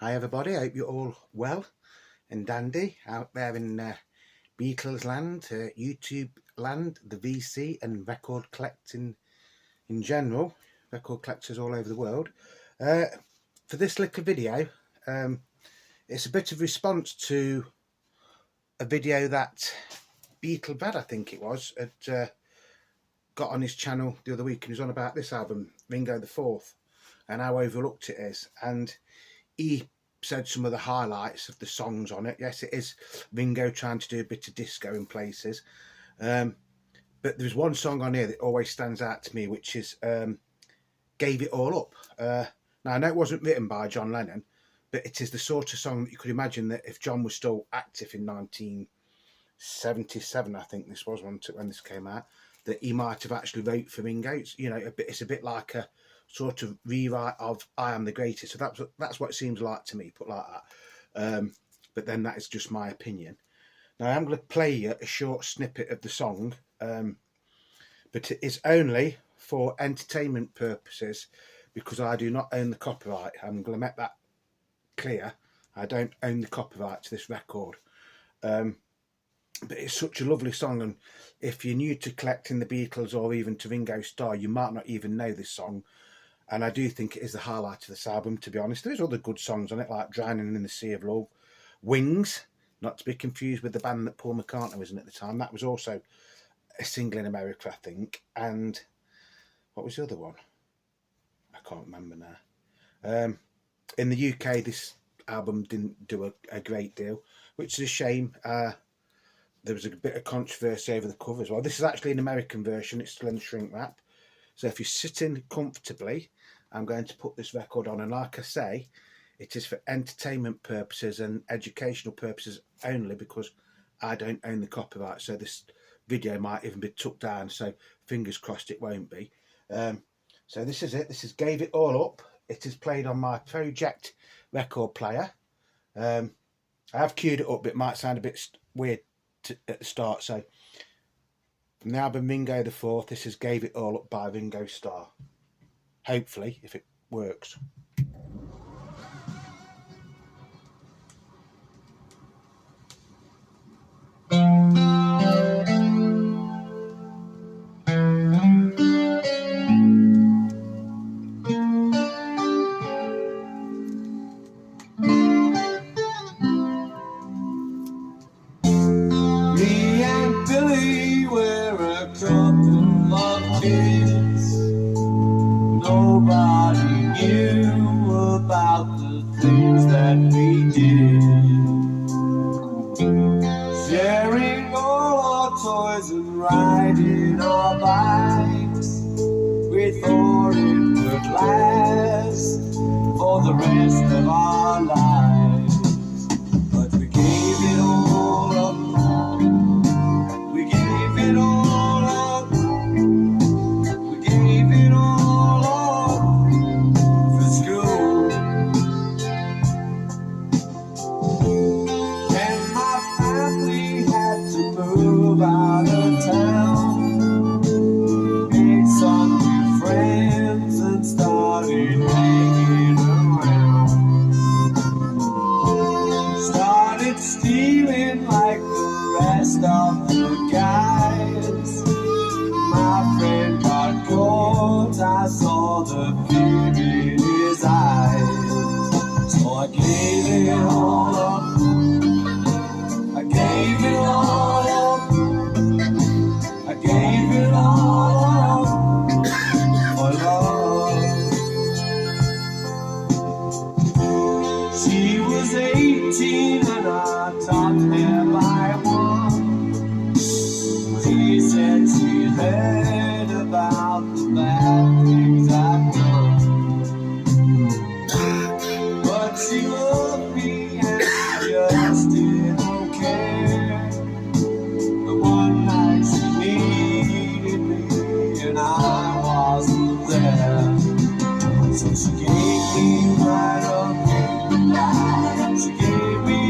Hi everybody, I hope you're all well and dandy out there in Beatles land, YouTube land, the VC and record collecting in general, record collectors all over the world. For this little video, it's a bit of response to a video that Beatle Brad, I think it was, had got on his channel the other week, and he was on about this album, Ringo the Fourth, and how overlooked it is. And he said some of the highlights of the songs on it. Yes, it is Ringo trying to do a bit of disco in places, but there's one song on here that always stands out to me, which is Gave It All Up. Now I know it wasn't written by John Lennon, but it is the sort of song that you could imagine that if John was still active in 1977, I think this was when this came out, that he might have actually wrote for Ringo. It's, you know, it's a bit like a sort of rewrite of I Am the Greatest. So that's what it seems like to me, put like that. But then that is just my opinion. Now I'm going to play you a short snippet of the song, but it is only for entertainment purposes because I do not own the copyright. I'm going to make that clear. I don't own the copyright to this record. But it's such a lovely song, and if you're new to collecting the Beatles or even to Ringo Starr, you might not even know this song. And I do think it is the highlight of this album, to be honest. There's other good songs on it, like Drowning in the Sea of Love, Wings, not to be confused with the band that Paul McCartney was in at the time. That was also a single in America, I think. And what was the other one? I can't remember now. In the UK, this album didn't do a great deal, which is a shame. There was a bit of controversy over the cover as well. This is actually an American version. It's still in the shrink wrap. So if you're sitting comfortably, I'm going to put this record on. And like I say, it is for entertainment purposes and educational purposes only, because I don't own the copyright. So this video might even be took down. So fingers crossed it won't be. So this is it. This is Gave It All Up. It is played on my Project record player. I have queued it up, but it might sound a bit weird at the start. So from the album Ringo the Fourth, this is Gave It All Up by Ringo Starr. Hopefully, if it works. Nobody knew about the things that we did, sharing all our toys and riding our bikes. We thought it would last for the rest of our lives, but we gave it all up. We gave it all up. We gave it all up for school. And my family had to move out of town. Made some new friends and started hanging around. Started stealing like the rest of the guys. My friend got caught, I saw the fear in his eyes. So I gave it all up. I gave it all up. I gave it all up for love. She was 18 and I taught her by one. She said she heard about the bad things I've done, but she loved me and just didn't care. The one night she needed me and I wasn't there, so she gave me right up. She gave me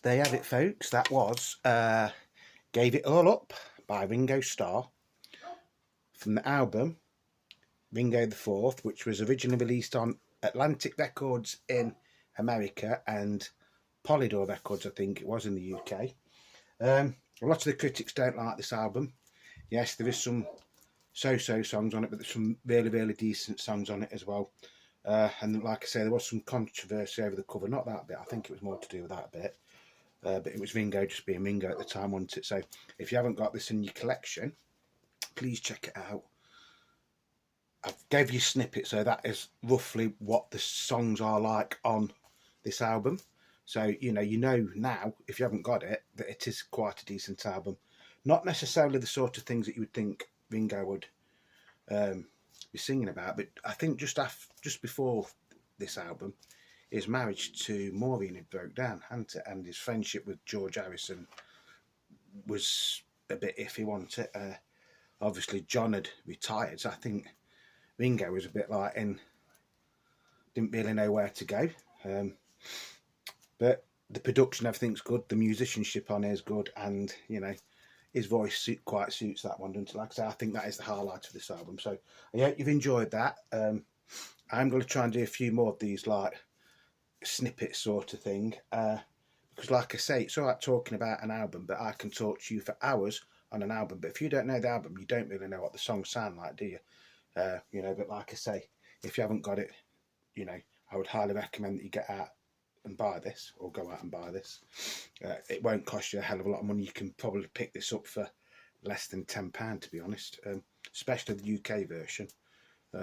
there you have it, folks. That was Gave It All Up by Ringo Starr from the album Ringo the Fourth, which was originally released on Atlantic Records in America and Polydor Records, I think it was, in the UK. A lot of the critics don't like this album. Yes, there is some so-so songs on it, but there's some really, really decent songs on it as well. And like I say, there was some controversy over the cover. Not that bit. I think it was more to do with that bit. But it was Ringo just being Ringo at the time, wasn't it? So if you haven't got this in your collection, please check it out. I gave you a snippet, so that is roughly what the songs are like on this album. So, you know now, if you haven't got it, that it is quite a decent album. Not necessarily the sort of things that you would think Ringo would be singing about, but I think just before this album, his marriage to Maureen had broke down, hadn't it? And his friendship with George Harrison was a bit iffy, wasn't it? Obviously, John had retired, so I think Ringo was a bit like didn't really know where to go. But the production, everything's good. The musicianship on here is good, and his voice quite suits that one, doesn't it? Like I say, I think that is the highlight of this album. So I hope you've enjoyed that. I'm going to try and do a few more of these like snippets sort of thing, because like I say, it's all right talking about an album, but I can talk to you for hours on an album. But if you don't know the album, you don't really know what the songs sound like, do you? But like I say, if you haven't got it, I would highly recommend that you get out and buy this, or go out and buy this. It won't cost you a hell of a lot of money. You can probably pick this up for less than £10, to be honest, especially the UK version.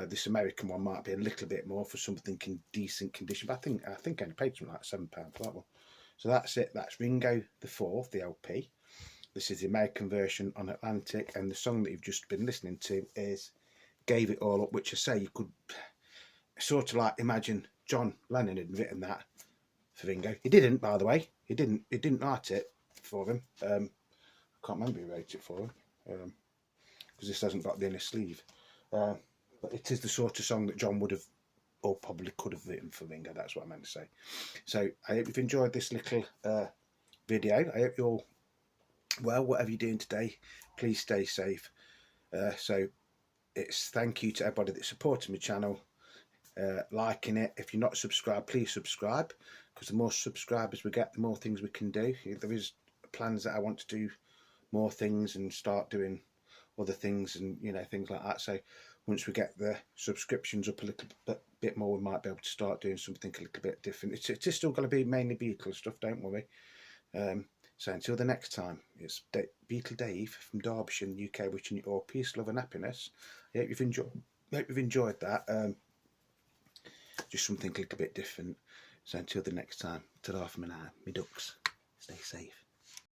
This American one might be a little bit more for something in decent condition, but I think I only paid something like £7 for that one. So that's it. That's Ringo the Fourth, the LP. This is the American version on Atlantic, and the song that you've just been listening to is Gave It All Up, which I say you could sort of like imagine John Lennon had written that for Ringo. He didn't, by the way. He didn't write it for him. I can't remember who wrote it for him, because this hasn't got the inner sleeve. But it is the sort of song that John would have, or probably could have, written for Ringo. That's what I meant to say. So I hope you've enjoyed this little video. I hope you're all well, whatever you're doing today. Please stay safe. So it's thank you to everybody that supported my channel, liking it. If you're not subscribed, please subscribe, because the more subscribers we get, the more things we can do. There is plans that I want to do more things and start doing other things, and things like that. So once we get the subscriptions up a little bit more, we might be able to start doing something a little bit different. It is still going to be mainly Beatles stuff, don't worry. So until the next time, it's Beatle Dave from Derbyshire in the UK, wishing you all peace, love and happiness. I hope you've enjoyed that. Just something a little bit different. So until the next time, ta-ra from an eye, me ducks. Stay safe.